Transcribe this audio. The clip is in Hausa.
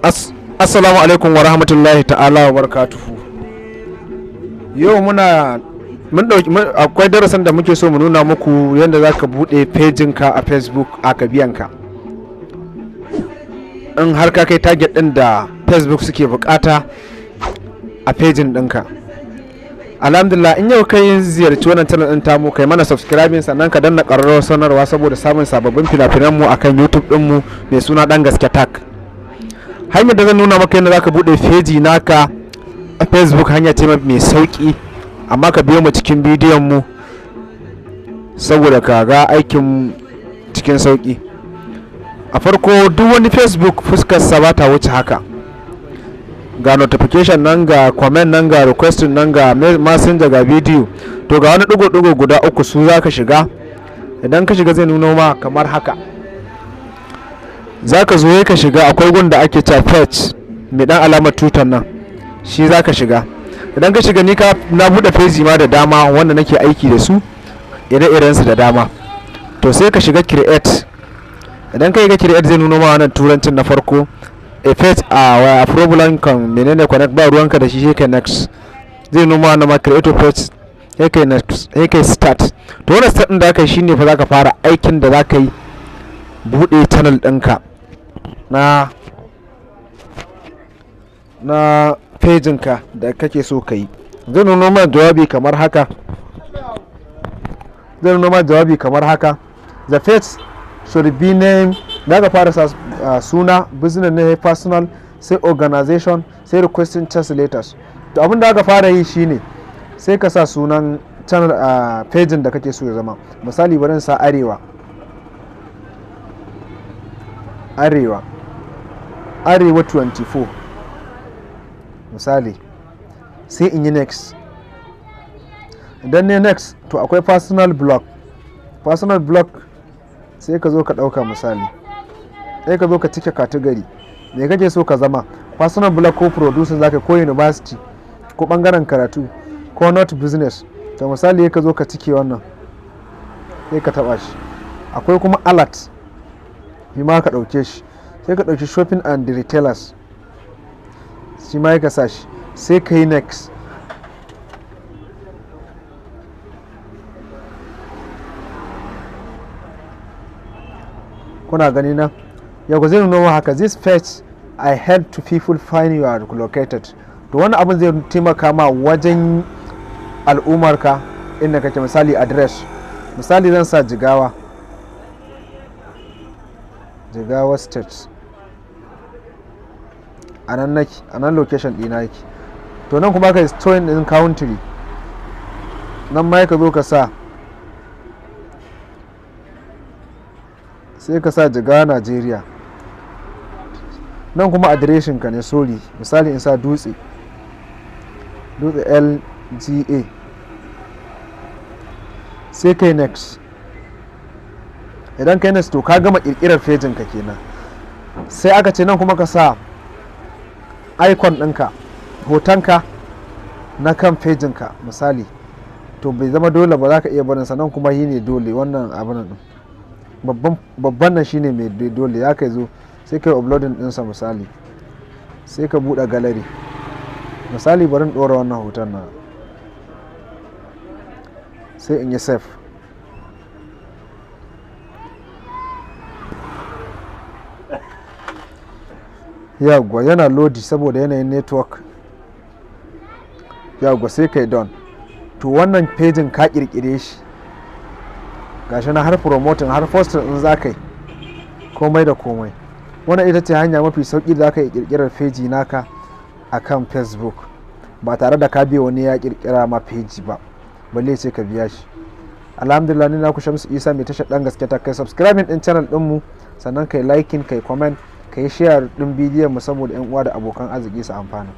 Assalamu alaikum wa rahmatullahi ta'ala wa barakatuhu. Yau akwai darasin da muke so mu nuna muku yadda za ka buɗe pejinka a Facebook aka biyanka. In har ka kai target ɗin da Facebook suke bukata a pejin ɗinka. Alhamdulillah, in yau kai ziyarci wannan channel ɗin tamu, kai mana subscribing sannan ka danna ƙararrawar sanarwa saboda samun sababbin fina-finan mu akan YouTube ɗinmu mai suna ɗan gaske tag. Hanyar da zan nuna maka yadda zaka bude feji naka a Facebook hanya ce mai sauki, amma ka biyo mu cikin bidiyon mu saboda ka ga aikin cikin sauki. A farko duk wani Facebook fuskar sa ba ta wuce haka, ga notification nan, ga comment nan, ga request nan, ga messenger, ga video. To ga wani digo guda uku su zaka shiga. Idan ka shiga zai nuno ma kamar haka. Zaka zo ka shiga, akwai gun da ake cewa page mai dan alamar tutar nan, shi zaka shiga. Idan ka shiga, ni na bude page ma da dama wanda nake aiki da su, ire-iren su da dama. To sai ka shiga create. Idan ka ga create zai nuno ma wannan turancin na farko, a page a problem kan menene connect, ba ruwanka da shi, sai kai next. Zai nuno ma wannan ma create page, sai kai next, sai kai start. To wannan start din da kai shine fa zaka fara aikin da zaka yi bude channel ɗinka na pejinka da kake so ka yi. Zai nuno ma jawabi kamar haka. The page should be named. Da ka fara suna, business ne, personal, sai organization, sai requesting translators. To abin da aka fara yi shine sai ka sa sunan channel a pejin da kake so ya zama. Misali bari in sa arewa 24 misali, sai in yi next. Idan ne next, to akwai personal blog sai ka zo ka dauka misali, sai ka zo ka cike category me kake so ka zama, personal blog ko producing zaka, ko university ko bangaren karatu ko not business. To misali ka zo ka cike wannan, sai ka taba shi. Akwai kuma alert, shi ma ka dauke shi, sai ka dauki shopping and retailers, shi ma ka sa shi, sai ka yi next. Kuna gani na yau zai nuna haka, this page I help to people find you are located. To wannan abin zai taimaka ma wajen al'umarka inda kake. Misali address, misali zan sa Jigawa state, a nan location ɗina yake. To nan kuma ka yi storing in country, nan ma ka zo ka sa, sai ka sa Jigawa Nigeria. Nan kuma adireshin ka ne, sorry, misali in sa dutse LGA, sai kai next. Idan kai next, to ka gama kirkirar fejin ka kenan. Sai aka ce nan kuma ka sa icon ɗinka, hotonka na kan fejin ka misali. To bai zama dole ba, za ka iya barin sa. Nan kuma yi ne dole, wannan abin nan babban nan shine mai dole. Ya kai zo sai kai uploading ɗinsa misali, sai ka buɗe gallery. Misali bari in ɗora wannan hoton na, sai in yi save. Yawwa yana lodi saboda yanayin network. Yawwa sai kai don. To wannan pejin ka kirkire shi, gashi na har promoting har posting in za ka yi komai da komai. Wannan ita ce hanya mafi sauki da za ka yi kirkirar feji naka akan Facebook ba tare da ka biya wani ya kirkira ma feji ba, balle sai ka biya shi. Alhamdulillah, ni na ku Shamsu Isa mai tashar dan gaske ta. Kai subscribing din channel din mu, sannan kai liking, kai comment, kai share din bidiyon mu saboda yan uwa da abokan arziki su amfana.